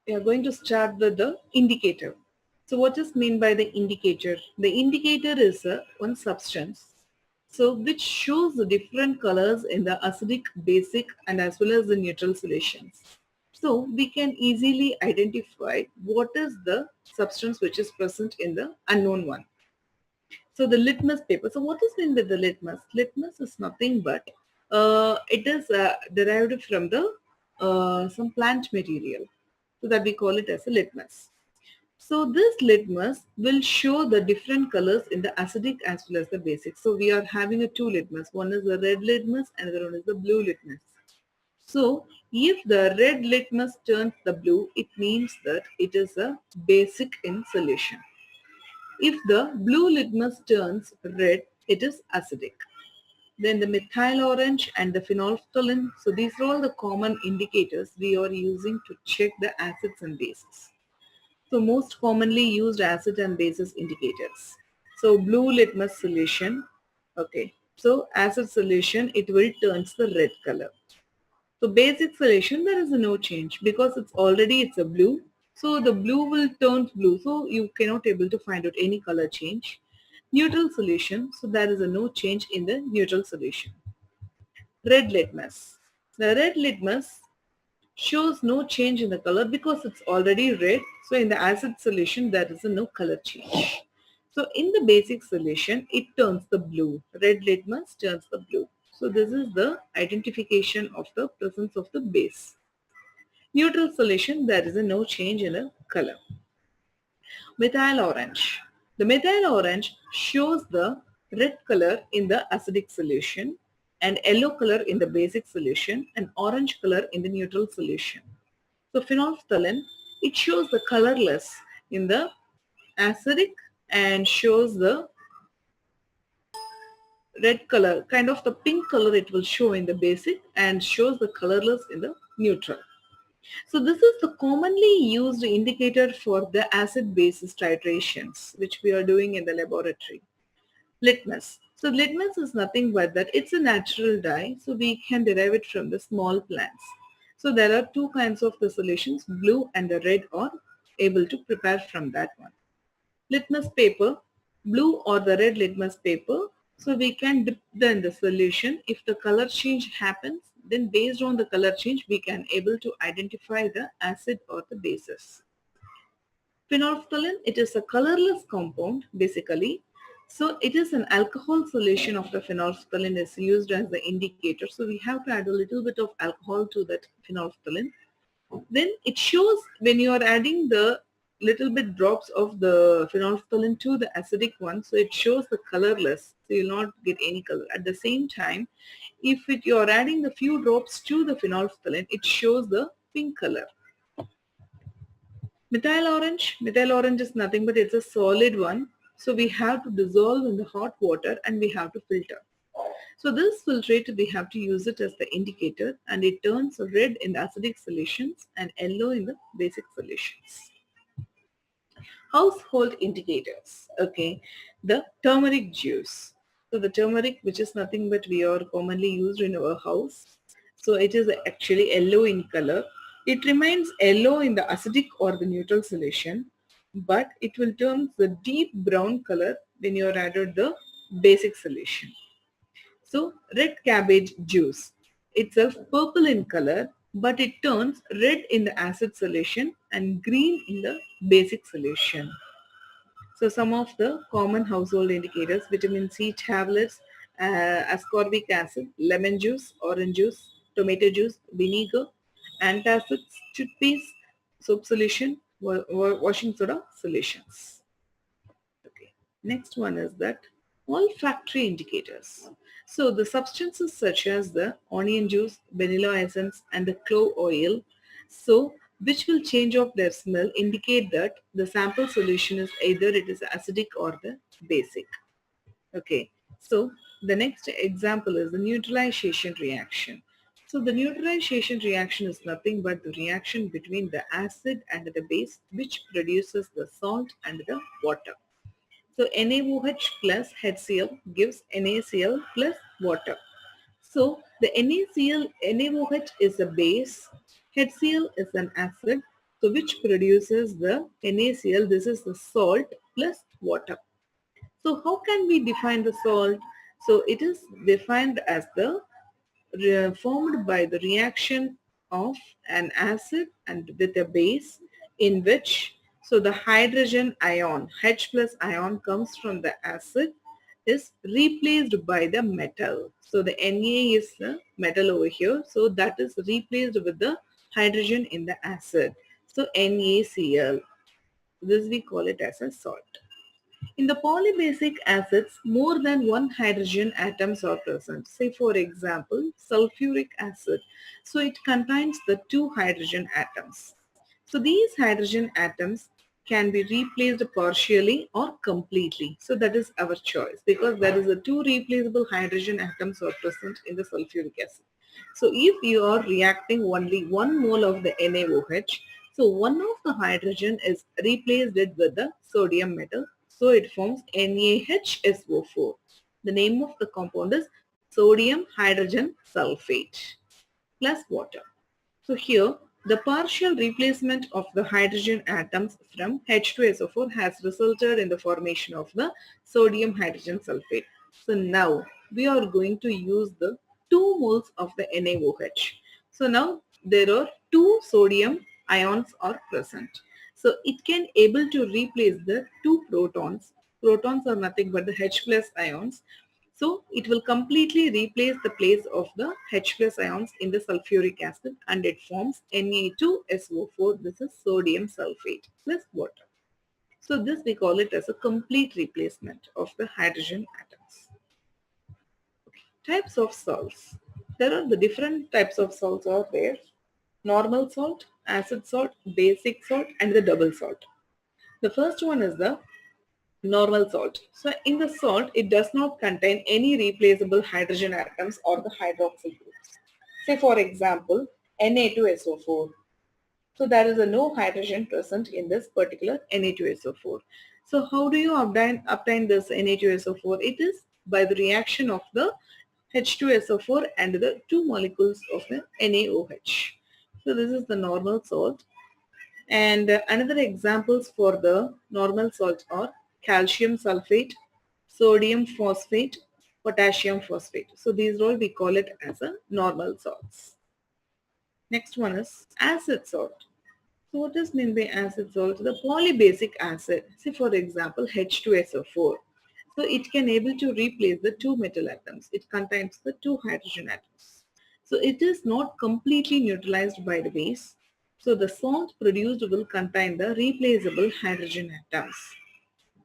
we are going to start with the indicator. So what is meant by the indicator? The indicator is one substance so which shows the different colors in the acidic, basic and as well as the neutral solutions. So we can easily identify what is the substance which is present in the unknown one. So the litmus paper. So what is meant by the litmus? Litmus is nothing but it is derived from the some plant material. So that we call it as a litmus. So this litmus will show the different colors in the acidic as well as the basic. So we are having a two litmus. One is the red litmus, another one is the blue litmus. So if the red litmus turns the blue, it means that it is a basic in solution. If the blue litmus turns red, it is acidic. Then the methyl orange and the phenolphthalein. So these are all the common indicators we are using to check the acids and bases. So most commonly used acid and bases indicators. So blue litmus solution. Okay. So acid solution, it will turns the red color. So basic solution, there is no change because it's a blue. So the blue will turn blue. So you cannot able to find out any color change. Neutral solution. So there is a no change in the neutral solution. Red litmus. The red litmus shows no change in the color because it's already red. So in the acid solution, there is a no color change. So in the basic solution, it turns the blue. Red litmus turns the blue. So this is the identification of the presence of the base. Neutral solution, there is a no change in the color. Methyl orange. The methyl orange shows the red color in the acidic solution and yellow color in the basic solution and orange color in the neutral solution. So phenolphthalein, it shows the colorless in the acidic and shows the red color, kind of the pink color it will show in the basic and shows the colorless in the neutral. So this is the commonly used indicator for the acid basis titrations which we are doing in the laboratory. Litmus. So litmus is nothing but that it's a natural dye, so we can derive it from the small plants. So there are two kinds of the solutions, blue and the red are able to prepare from that one. Litmus paper, blue or the red litmus paper. So we can dip in the solution. If the color change happens, then based on the color change, we can able to identify the acid or the bases. Phenolphthalein, it is a colorless compound basically. So it is an alcohol solution of the phenolphthalein is used as the indicator. So we have to add a little bit of alcohol to that phenolphthalein. Then it shows when you are adding the little bit drops of the phenolphthalein to the acidic one, so it shows the colorless, so you'll not get any color. At the same time, if you are adding the few drops to the phenolphthalein, it shows the pink color. Methyl orange is nothing but it's a solid one, so we have to dissolve in the hot water and we have to filter. So this filtrate, we have to use it as the indicator and it turns red in the acidic solutions and yellow in the basic solutions. Household indicators. Okay, the turmeric juice. So the turmeric, which is nothing but we are commonly used in our house. So it is actually yellow in color. It remains yellow in the acidic or the neutral solution, but it will turn the deep brown color when you are added the basic solution. So red cabbage juice, itself purple in color, but it turns red in the acid solution and green in the basic solution. So some of the common household indicators: vitamin C tablets, ascorbic acid, lemon juice, orange juice, tomato juice, vinegar, antacids, toothpaste, soap solution, washing soda solutions. Okay. Next one is that olfactory indicators. So the substances such as the onion juice, vanilla essence and the clove oil, so which will change of their smell, indicate that the sample solution is either it is acidic or the basic. Okay. So the next example is the neutralization reaction. So the neutralization reaction is nothing but the reaction between the acid and the base which produces the salt and the water. So NaOH plus HCl gives NaCl plus water. So the NaCl, NaOH is a base, HCl is an acid. So which produces the NaCl. This is the salt plus water. So how can we define the salt? So it is defined as the formed by the reaction of an acid and with a base in which, so the hydrogen ion H plus ion comes from the acid is replaced by the metal. So the Na is the metal over here, so that is replaced with the hydrogen in the acid. So NaCl, this we call it as a salt. In the polybasic acids, more than one hydrogen atoms are present. Say for example, sulfuric acid. So it contains the two hydrogen atoms. So these hydrogen atoms can be replaced partially or completely. So that is our choice because there is a two replaceable hydrogen atoms are present in the sulfuric acid. So if you are reacting only 1 mole of the NaOH, so one of the hydrogen is replaced with the sodium metal. So it forms NaHSO4. The name of the compound is sodium hydrogen sulfate plus water. So here, the partial replacement of the hydrogen atoms from H2SO4 has resulted in the formation of the sodium hydrogen sulfate. So now we are going to use the 2 moles of the NaOH. So now there are 2 sodium ions are present. So it can able to replace the 2 protons. Protons are nothing but the H plus ions. So it will completely replace the place of the H plus ions in the sulfuric acid and it forms Na2SO4. This is sodium sulfate plus water. So this we call it as a complete replacement of the hydrogen atoms. Types of salts. There are the different types of salts are there. Normal salt, acid salt, basic salt and the double salt. The first one is the normal salt. So in the salt, it does not contain any replaceable hydrogen atoms or the hydroxyl groups. Say for example, Na2SO4. So there is a no hydrogen present in this particular Na2SO4. So how do you obtain this Na2SO4? It is by the reaction of the H2SO4 and the two molecules of the NaOH. So this is the normal salt. And another examples for the normal salt are calcium sulfate, sodium phosphate, potassium phosphate. So these all we call it as a normal salts. Next one is acid salt. So what does mean by acid salt? The polybasic acid. Say for example H2SO4. So it can able to replace the two metal atoms. It contains the two hydrogen atoms. So it is not completely neutralized by the base. So the salt produced will contain the replaceable hydrogen atoms.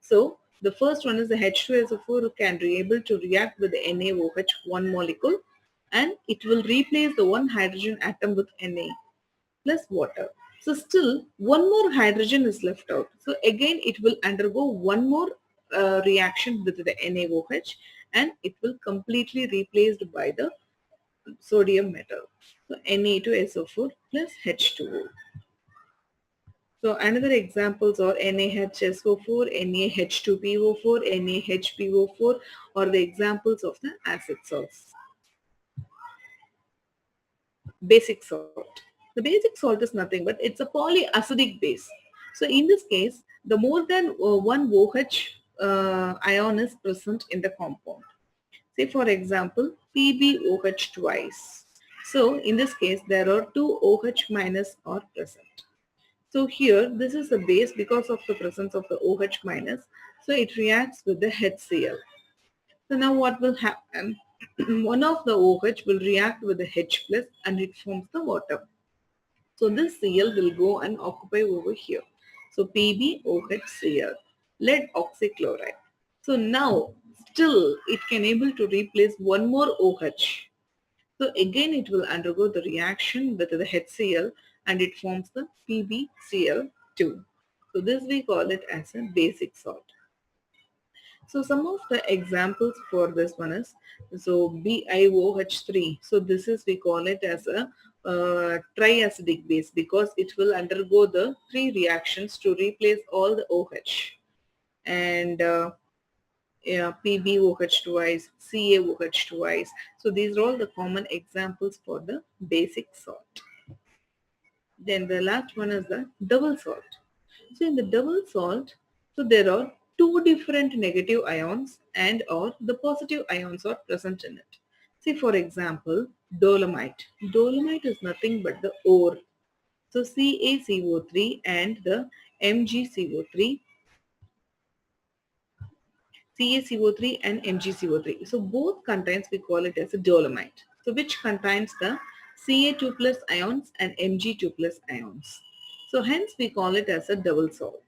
So the first one is the H2SO4 can be able to react with the NaOH one molecule and it will replace the one hydrogen atom with Na plus water. So still one more hydrogen is left out. So again it will undergo one more reaction with the NaOH and it will completely replaced by the sodium metal. So Na2SO4 plus H2O. So another examples are NaHSO4, NaH2PO4, NaHPO4 are the examples of the acid salts. Basic salt. The basic salt is nothing but it's a polyacidic base. So in this case, the more than one OH ion is present in the compound. Say for example, PbOH twice. So in this case, there are two OH minus are present. So here, this is a base because of the presence of the OH minus. So it reacts with the HCl. So now what will happen? One of the OH will react with the H plus and it forms the water. So this Cl will go and occupy over here. So PbOHCl, lead oxychloride. So now still it can able to replace one more OH. So again it will undergo the reaction with the HCl and it forms the PbCl2. So this we call it as a basic salt. So some of the examples for this one is, so BiOH3. So this is, we call it as a triacidic base because it will undergo the three reactions to replace all the OH. And yeah, PbOH twice, CaOH twice. So these are all the common examples for the basic salt. Then the last one is the double salt. So in the double salt, so there are two different negative ions and or the positive ions are present in it. See for example, dolomite. Dolomite is nothing but the ore. So CaCO3 and the MgCO3, CaCO3 and MgCO3. So both contains, we call it as a dolomite. So which contains the Ca2 plus ions and Mg2 plus ions. So hence we call it as a double salt.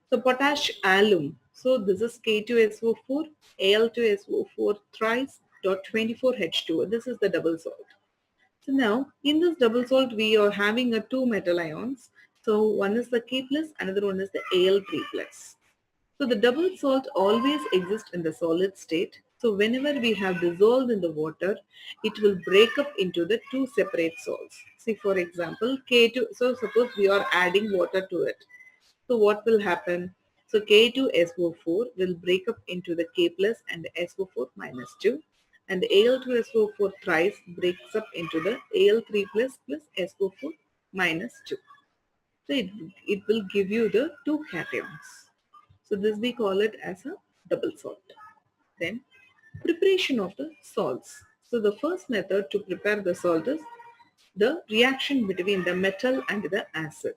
So potash alum. So this is K2SO4, Al2SO4 thrice dot 24H2. This is the double salt. So now in this double salt we are having a two metal ions. So one is the K plus, another one is the Al3 plus. So the double salt always exists in the solid state. So whenever we have dissolved in the water, it will break up into the two separate salts. See for example, K2. So suppose we are adding water to it. So what will happen? So K2SO4 will break up into the K plus and the SO4 minus 2, and the Al2SO4 thrice breaks up into the Al3 plus plus SO4 minus 2. So it will give you the two cations. So this we call it as a double salt. Then preparation of the salts. So the first method to prepare the salt is the reaction between the metal and the acid.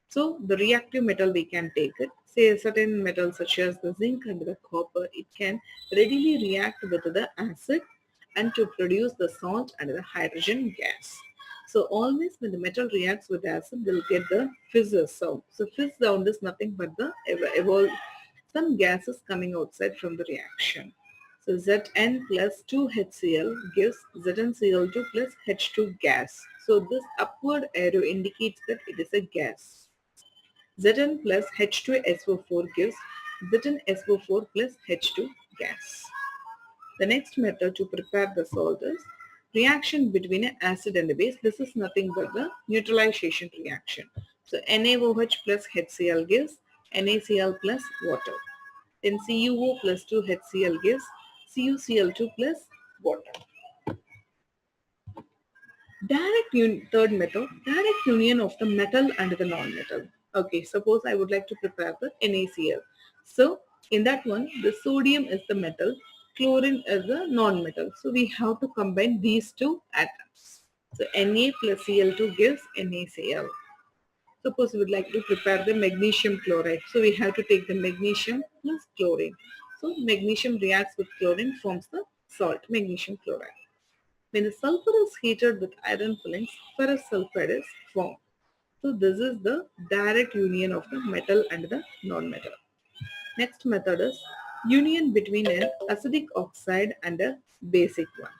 So the reactive metal we can take it. Say a certain metal such as the zinc and the copper, it can readily react with the acid and to produce the salt and the hydrogen gas. So always when the metal reacts with acid, we'll get the fizz sound. So fizz sound is nothing but the some gases coming outside from the reaction. So Zn plus 2HCl gives ZnCl2 plus H2 gas. So this upward arrow indicates that it is a gas. Zn plus H2SO4 gives ZnSO4 plus H2 gas. The next method to prepare the salt is reaction between an acid and a base. This is nothing but the neutralization reaction. So NaOH plus HCl gives NaCl plus water. Then CuO plus 2HCl gives CuCl2 plus water. Third method, direct union of the metal and the non-metal. Okay, suppose I would like to prepare the NaCl. So in that one, the sodium is the metal, chlorine is the non-metal. So we have to combine these two atoms. So Na plus Cl2 gives NaCl. Suppose we would like to prepare the magnesium chloride. So we have to take the magnesium plus chlorine. So magnesium reacts with chlorine, forms the salt, magnesium chloride. When the sulfur is heated with iron fillings, ferrous sulfide is formed. So this is the direct union of the metal and the non-metal. Next method is union between an acidic oxide and a basic one.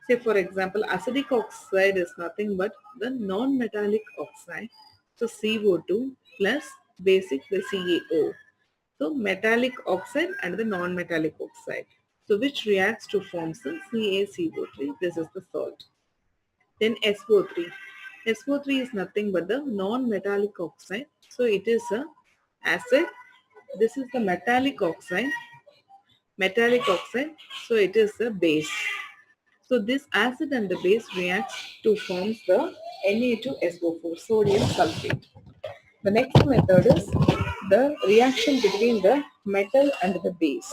Say for example, acidic oxide is nothing but the non-metallic oxide. So CO2 plus basic the CaO. So metallic oxide and the non-metallic oxide. So which reacts to form the CaCO3. This is the salt. Then SO3. SO3 is nothing but the non-metallic oxide. So it is a acid. This is the metallic oxide. Metallic oxide. So it is a base. So this acid and the base reacts to form the Na2SO4, sodium sulfate. The next method is the reaction between the metal and the base.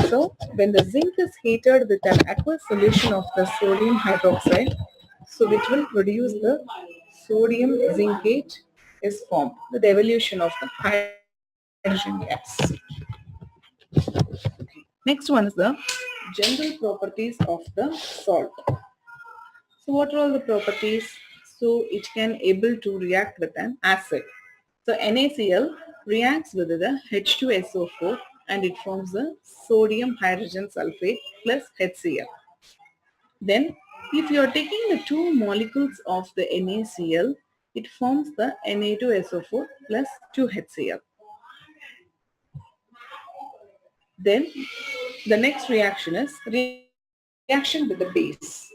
So when the zinc is heated with an aqueous solution of the sodium hydroxide, so which will produce the sodium zincate is formed, the evolution of the hydrogen gas. Next one is the general properties of the salt. So what are all the properties? So it can able to react with an acid. So NaCl reacts with the H2SO4 and it forms the sodium hydrogen sulfate plus HCl. Then if you are taking the two molecules of the NaCl, it forms the Na2SO4 plus 2HCl. Then the next reaction is reaction with the base.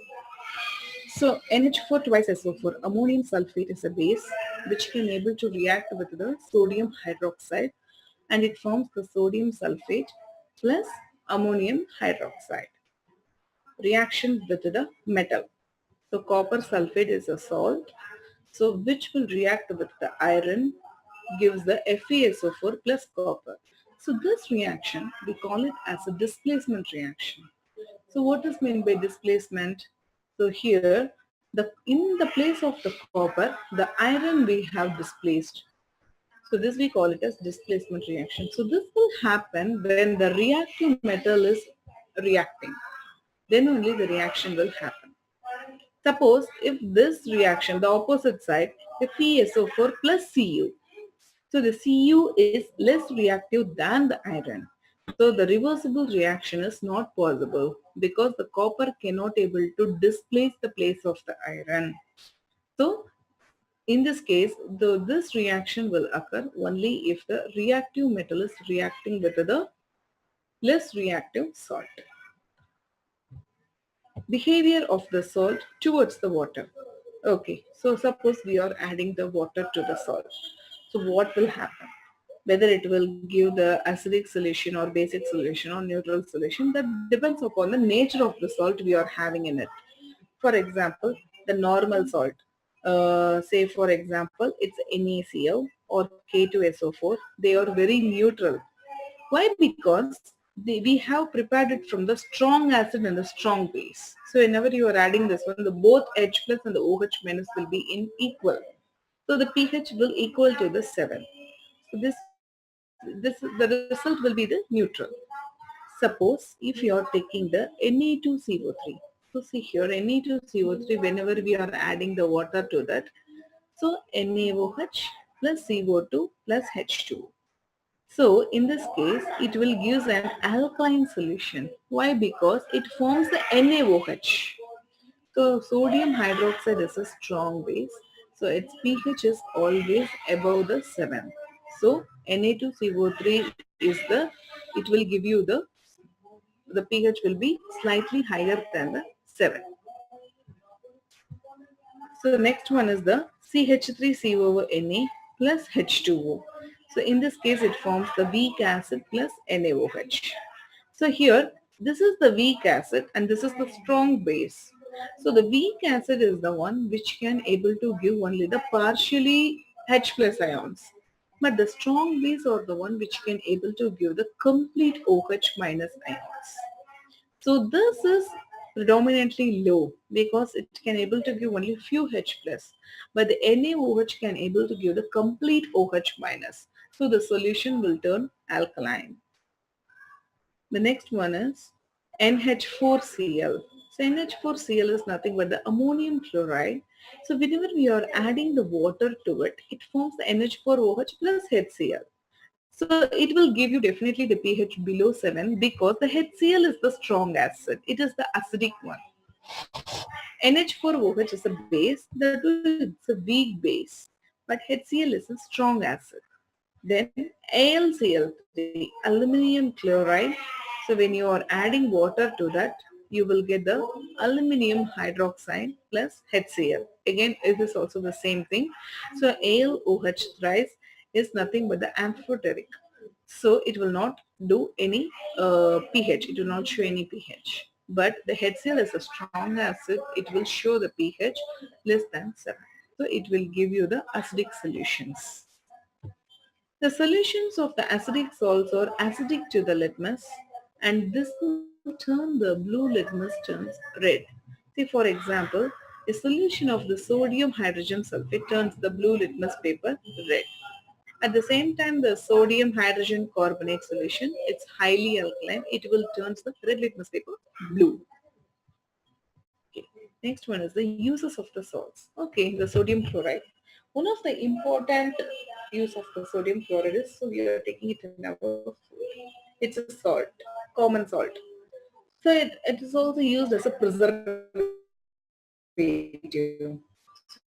So NH4 twice SO4, ammonium sulfate is a base which can able to react with the sodium hydroxide and it forms the sodium sulfate plus ammonium hydroxide. Reaction with the metal. So copper sulfate is a salt. So which will react with the iron, gives the FeSO4 plus copper. So this reaction, we call it as a displacement reaction. So what is meant by displacement? So here, in the place of the copper, the iron we have displaced. So this we call it as displacement reaction. So this will happen when the reactive metal is reacting. Then only the reaction will happen. Suppose if this reaction, the opposite side, the FeSO4 plus Cu. So the Cu is less reactive than the iron. So the reversible reaction is not possible because the copper cannot able to displace the place of the iron. So in this case, this reaction will occur only if the reactive metal is reacting with the less reactive salt. Behavior of the salt towards the water. Okay, so suppose we are adding the water to the salt. So what will happen? Whether it will give the acidic solution or basic solution or neutral solution, that depends upon the nature of the salt we are having in it. For example, the normal salt, say for example, it's NaCl or K2SO4, they are very neutral. Why? Because we have prepared it from the strong acid and the strong base. So whenever you are adding this one, the both H plus and the OH minus will be in equal. So the pH will equal to the 7. So the result will be the neutral. Suppose if you are taking the Na2CO3. So see here Na2CO3, whenever we are adding the water to that, so NaOH plus CO2 plus H2. So in this case, it will give an alkaline solution. Why? Because it forms the NaOH. So sodium hydroxide is a strong base. So its pH is always above the 7. So Na2CO3 is it will give you the pH will be slightly higher than the 7. So next one is the CH3COONA plus H2O. So in this case it forms the weak acid plus NaOH. So here this is the weak acid and this is the strong base. So the weak acid is the one which can able to give only the partially H plus ions. But the strong base are the one which can able to give the complete OH minus ions. So this is predominantly low because it can able to give only few H plus, but the NaOH can able to give the complete OH minus. So the solution will turn alkaline. The next one is NH4Cl. So NH4Cl is nothing but the ammonium chloride. So whenever we are adding the water to it, it forms the NH4OH plus HCl. So it will give you definitely the pH below 7 because the HCl is the strong acid. It is the acidic one. NH4OH is a base, that it's a weak base, but HCl is a strong acid. Then AlCl3, aluminum chloride. So when you are adding water to that, you will get the aluminum hydroxide plus HCl. Again, it is also the same thing. So AlOH thrice is nothing but the amphoteric. So it will not do any pH. It will not show any pH. But the HCl is a strong acid. It will show the pH less than 7. So it will give you the acidic solutions. The solutions of the acidic salts are acidic to the litmus, and this will turn the blue litmus turns red. See, for example, a solution of the sodium hydrogen sulfate turns the blue litmus paper red. At the same time, the sodium hydrogen carbonate solution, it's highly alkaline. It will turn the red litmus paper blue. Okay. Next one is the uses of the salts. Okay, the sodium chloride. One of the important use of the sodium chloride is, so we are taking it in our food. It's a salt, common salt. So it is also used as a preservative. So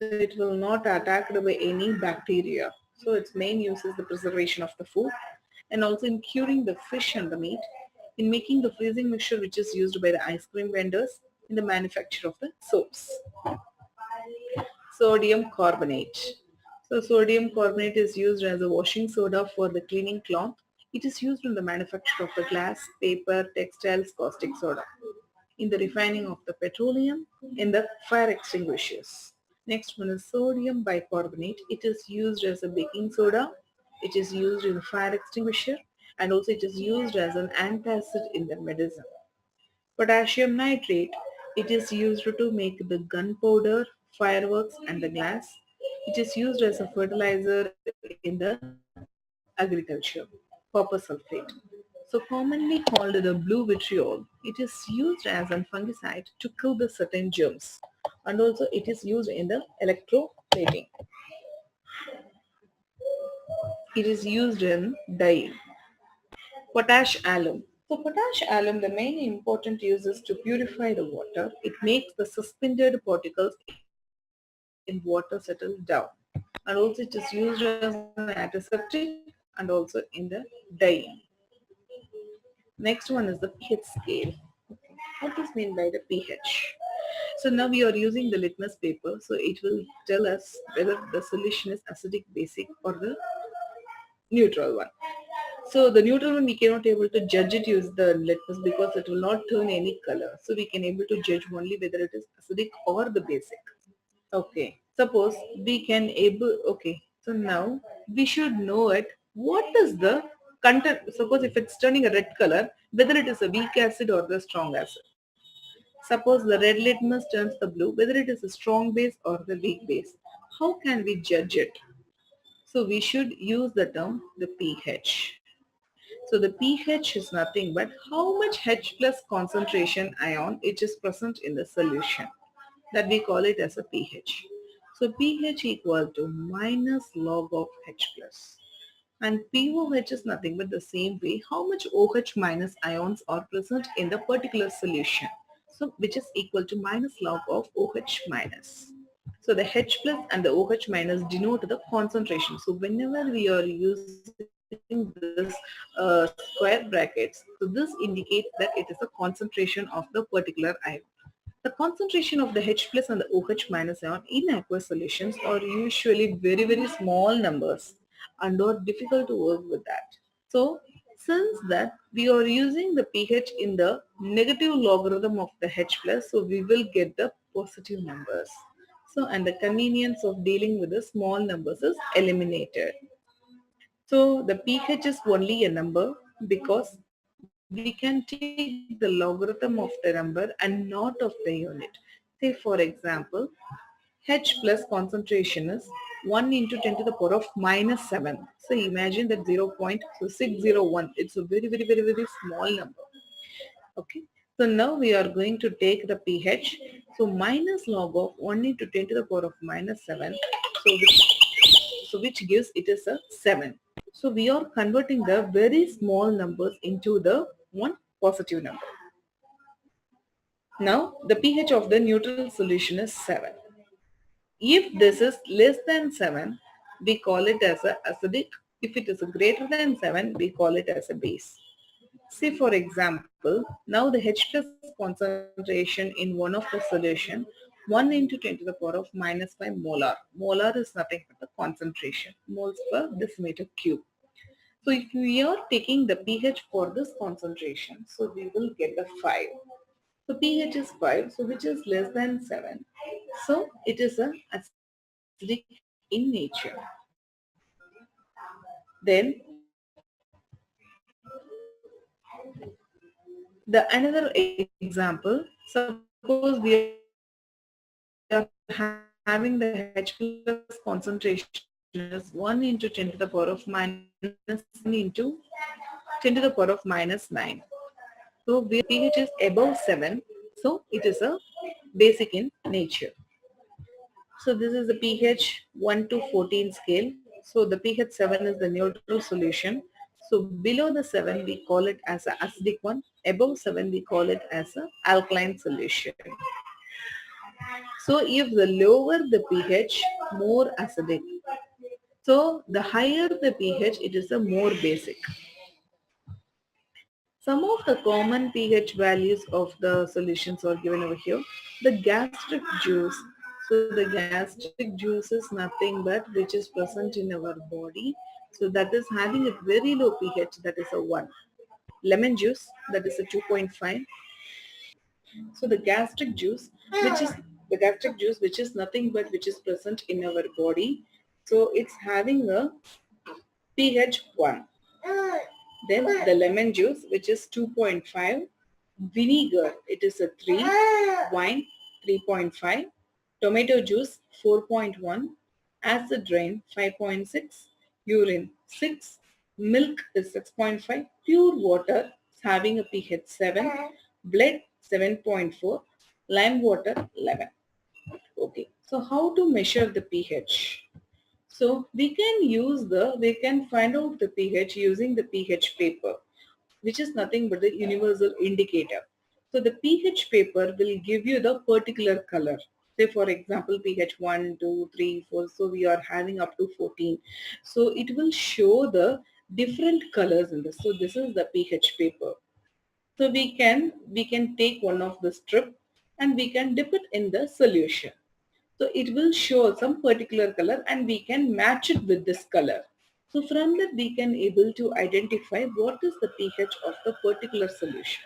it will not attacked by any bacteria. So its main use is the preservation of the food and also in curing the fish and the meat, in making the freezing mixture which is used by the ice cream vendors in the manufacture of the soaps. Sodium carbonate. So sodium carbonate is used as a washing soda for the cleaning cloth. It is used in the manufacture of the glass, paper, textiles, caustic soda, in the refining of the petroleum, in the fire extinguishers. Next one is sodium bicarbonate. It is used as a baking soda. It is used in fire extinguisher, and also it is used as an antacid in the medicine. Potassium nitrate. It is used to make the gunpowder, fireworks and the glass. It is used as a fertilizer in the agriculture. Copper sulfate. So commonly called the blue vitriol, it is used as a fungicide to kill the certain germs. And also it is used in the electroplating. It is used in dyeing. Potash alum. So potash alum, the main important use is to purify the water. It makes the suspended particles in water settle down. And also it is used as an antiseptic and also in the dyeing. Next one is the pH scale. What is mean by the pH? So now we are using the litmus paper. So it will tell us whether the solution is acidic, basic or the neutral one. So the neutral one we cannot able to judge it use the litmus because it will not turn any color. So we can able to judge only whether it is acidic or the basic. Okay. Suppose we can able okay. So now we should know it. What is the content? Suppose if it's turning a red color, whether it is a weak acid or the strong acid. Suppose the red litmus turns the blue, whether it is a strong base or the weak base. How can we judge it? So we should use the term the pH. So the pH is nothing but how much H plus concentration ion it is present in the solution. That we call it as a pH. So pH equal to minus log of H plus. And pOH is nothing but the same way how much OH minus ions are present in the particular solution. So which is equal to minus log of OH minus. So the H plus and the OH minus denote the concentration. So whenever we are using this square brackets, so this indicates that it is a concentration of the particular ion. The concentration of the H plus and the OH minus ion in aqueous solutions are usually very small numbers and are difficult to work with that. So since that we are using the pH in the negative logarithm of the H plus, so we will get the positive numbers. So and the convenience of dealing with the small numbers is eliminated. So the pH is only a number because we can take the logarithm of the number and not of the unit. Say for example, H plus concentration is 1 into 10 to the power of minus 7. So imagine that 0.601. It's a very small number. Okay. So now we are going to take the pH. So minus log of 1 into 10 to the power of minus 7. So which gives it is a 7. So we are converting the very small numbers into the one positive number. Now the pH of the neutral solution is 7. If this is less than 7, we call it as a acidic. If it is greater than 7, we call it as a base. Say for example, now the H plus concentration in one of the solution 1 into 10 to the power of minus 5 molar. Molar is nothing but the concentration, moles per decimeter cube. So if we are taking the pH for this concentration, so we will get the 5. So pH is 5, so which is less than 7. So it is an acidic in nature. Then the another example, suppose we are having the H plus concentration is 1 into 10 to the power of minus 9. So where pH is above 7, so it is a basic in nature. So this is the pH is 1 to 14 scale. So the pH is above 7. So it is a basic in nature. So the pH 7 is the neutral solution. So below the 7 we call it as a acidic one. Above 7 we call it as a alkaline solution. So if the lower the pH, more acidic. So the higher the pH, it is a more basic. Some of the common pH values of the solutions are given over here. The gastric juice. So the gastric juice is nothing but which is present in our body. So that is having a very low pH, that is a 1. Lemon juice, that is a 2.5. So the gastric juice, which is The gastric juice, which is nothing but which is present in our body. So it's having a pH 1. Then the lemon juice, which is 2.5. Vinegar, it is a 3. Wine, 3.5. Tomato juice, 4.1. Acid rain, 5.6. Urine, 6. Milk is 6.5. Pure water is having a pH 7. Blood, 7.4. Lime water, 11. Okay, so how to measure the pH? So we can find out the pH using the pH paper, which is nothing but the universal indicator. So the pH paper will give you the particular color. Say for example pH 1, 2, 3, 4. So we are having up to 14. So it will show the different colors in this. So this is the pH paper. So we can take one of the strip and we can dip it in the solution. So it will show some particular color and we can match it with this color. So from that we can able to identify what is the pH of the particular solution.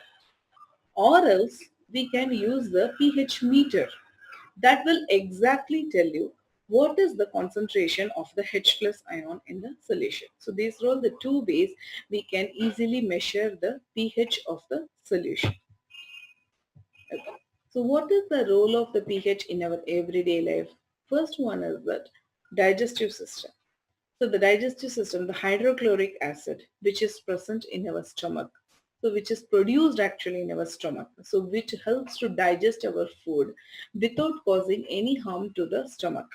Or else we can use the pH meter. That will exactly tell you what is the concentration of the H plus ion in the solution. So these are all the two ways we can easily measure the pH of the solution. Okay. So what is the role of the pH in our everyday life? First one is that digestive system. So the digestive system, the hydrochloric acid, which is present in our stomach, so which is produced actually in our stomach, so which helps to digest our food without causing any harm to the stomach.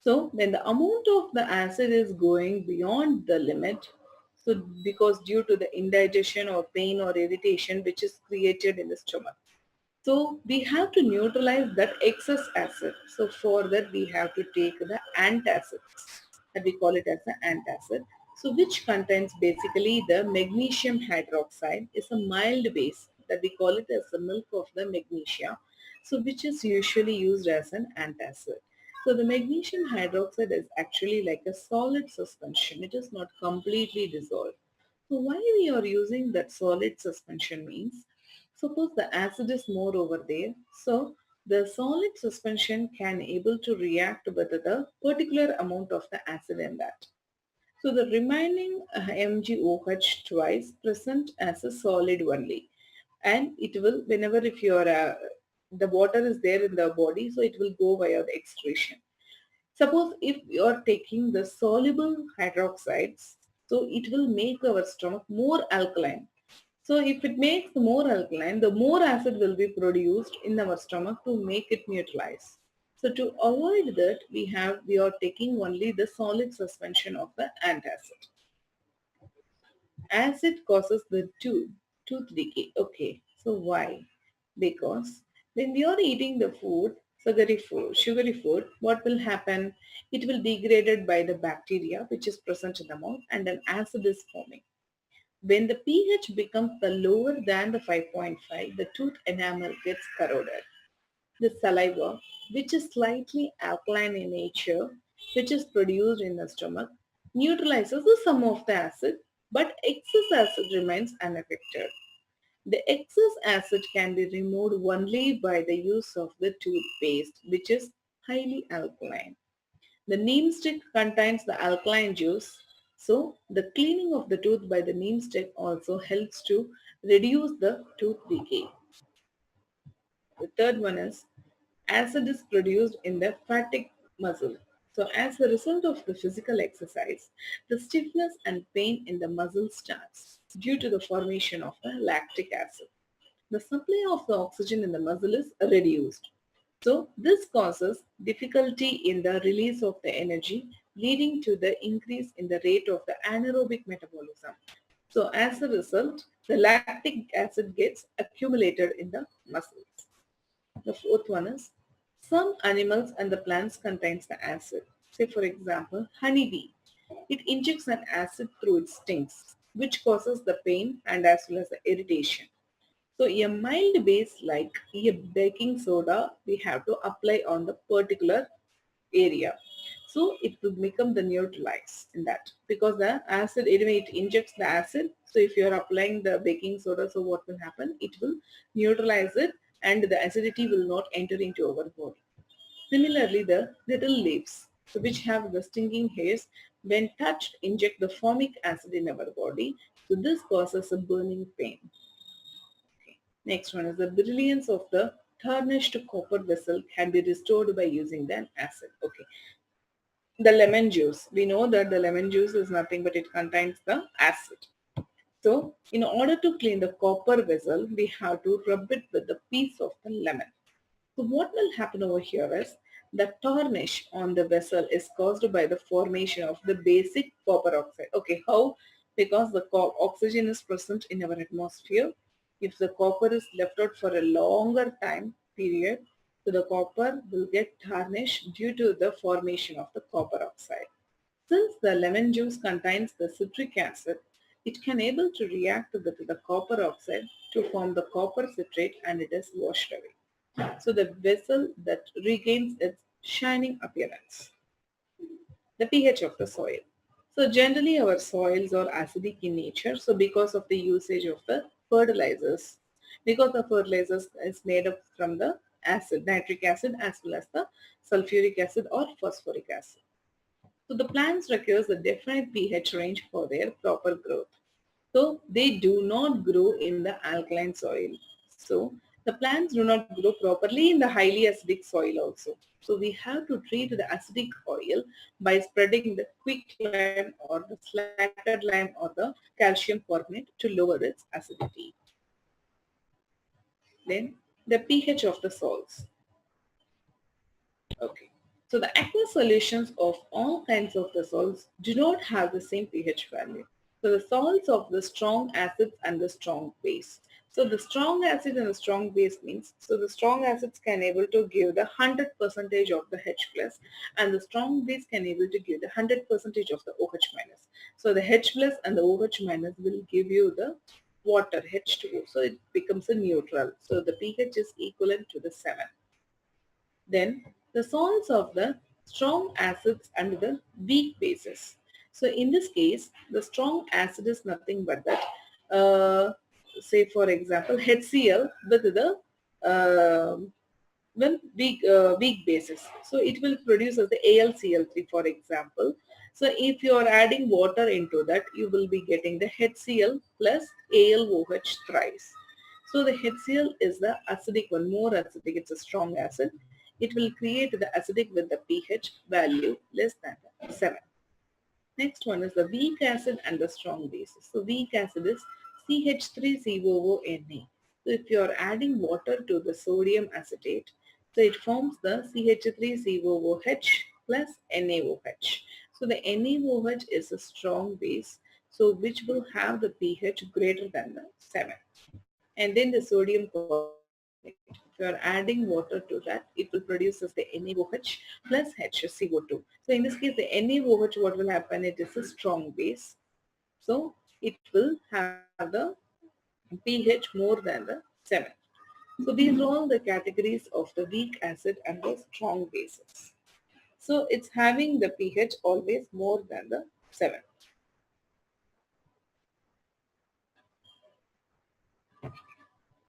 So when the amount of the acid is going beyond the limit, so because due to the indigestion or pain or irritation which is created in the stomach, so we have to neutralize that excess acid. So for that we have to take the antacids, that we call it as the antacid. So which contains basically the magnesium hydroxide is a mild base that we call it as the milk of the magnesia. So which is usually used as an antacid. So the magnesium hydroxide is actually like a solid suspension. It is not completely dissolved. So why we are using that solid suspension means, suppose the acid is more over there, so the solid suspension can able to react with the particular amount of the acid in that. So the remaining MgOH twice present as a solid only, and it will whenever if your the water is there in the body, so it will go via the excretion. Suppose if you are taking the soluble hydroxides, so it will make our stomach more alkaline. So if it makes more alkaline, the more acid will be produced in our stomach to make it neutralize. So to avoid that, we are taking only the solid suspension of the antacid. Acid causes the tooth decay. Okay, so why? Because when we are eating the food, sugary food, what will happen? It will be degraded by the bacteria which is present in the mouth and an acid is forming. When the pH becomes the lower than the 5.5, the tooth enamel gets corroded. The saliva, which is slightly alkaline in nature, which is produced in the stomach, neutralizes the sum of the acid, but excess acid remains unaffected. The excess acid can be removed only by the use of the toothpaste, which is highly alkaline. The neem stick contains the alkaline juice, so the cleaning of the tooth by the neem stick also helps to reduce the tooth decay. The third one is acid is produced in the phatic muscle. So as a result of the physical exercise, the stiffness and pain in the muscle starts due to the formation of the lactic acid. The supply of the oxygen in the muscle is reduced. So this causes difficulty in the release of the energy, leading to the increase in the rate of the anaerobic metabolism. So as a result, the lactic acid gets accumulated in the muscles. The fourth one is some animals and the plants contains the acid. Say for example, honeybee. It injects an acid through its stings, which causes the pain and as well as the irritation. So a mild base like a baking soda we have to apply on the particular area. So it will become the neutralize in that because the acid anyway it injects the acid. So if you are applying the baking soda, so what will happen? It will neutralize it and the acidity will not enter into our body. Similarly, the little leaves, so which have the stinging hairs, when touched, inject the formic acid in our body. So this causes a burning pain. Okay. Next one is the brilliance of the tarnished copper vessel can be restored by using the acid. Okay. The lemon juice. We know that the lemon juice is nothing but it contains the acid. So in order to clean the copper vessel, we have to rub it with the piece of the lemon. So what will happen over here is the tarnish on the vessel is caused by the formation of the basic copper oxide. Okay, how? Because the oxygen is present in our atmosphere. If the copper is left out for a longer time period, so the copper will get tarnished due to the formation of the copper oxide. Since the lemon juice contains the citric acid, it can able to react with the copper oxide to form the copper citrate and it is washed away. So the vessel that regains its shining appearance. The pH of the soil. So generally our soils are acidic in nature. So because of the usage of the fertilizers, because the fertilizers is made up from the acid, nitric acid as well as the sulfuric acid or phosphoric acid. So the plants requires a definite pH range for their proper growth. So they do not grow in the alkaline soil. So the plants do not grow properly in the highly acidic soil also. So we have to treat the acidic oil by spreading the quick lime or the slaked lime or the calcium carbonate to lower its acidity. Then the pH of the salts. Okay. So the aqueous solutions of all kinds of the salts do not have the same pH value. So the salts of the strong acids and the strong base. So the strong acid and the strong base means, so the strong acids can able to give the 100% of the H plus and the strong base can able to give the 100% of the OH minus. So the H plus and the OH minus will give you the water H2O. So it becomes a neutral. So the pH is equivalent to the 7. Then the salts of the strong acids and the weak bases. So in this case, the strong acid is nothing but that, say for example, HCl with the uh, weak bases. So it will produce as the AlCl3 for example. So if you are adding water into that, you will be getting the HCl plus AlOH thrice. So the HCl is the acidic one, more acidic, it's a strong acid. It will create the acidic with the pH value less than 7. Next one is the weak acid and the strong bases. So weak acid is CH3COONA. So if you are adding water to the sodium acetate, so it forms the CH3COOH plus NaOH. So the NaOH is a strong base, so which will have the pH greater than the 7. And then the sodium carbonate. If you are adding water to that, it will produce as the NaOH plus HCO2. So in this case, the NaOH, what will happen? It is a strong base. So it will have the pH more than the 7. So these are all the categories of the weak acid and the strong bases. So it's having the pH always more than the 7.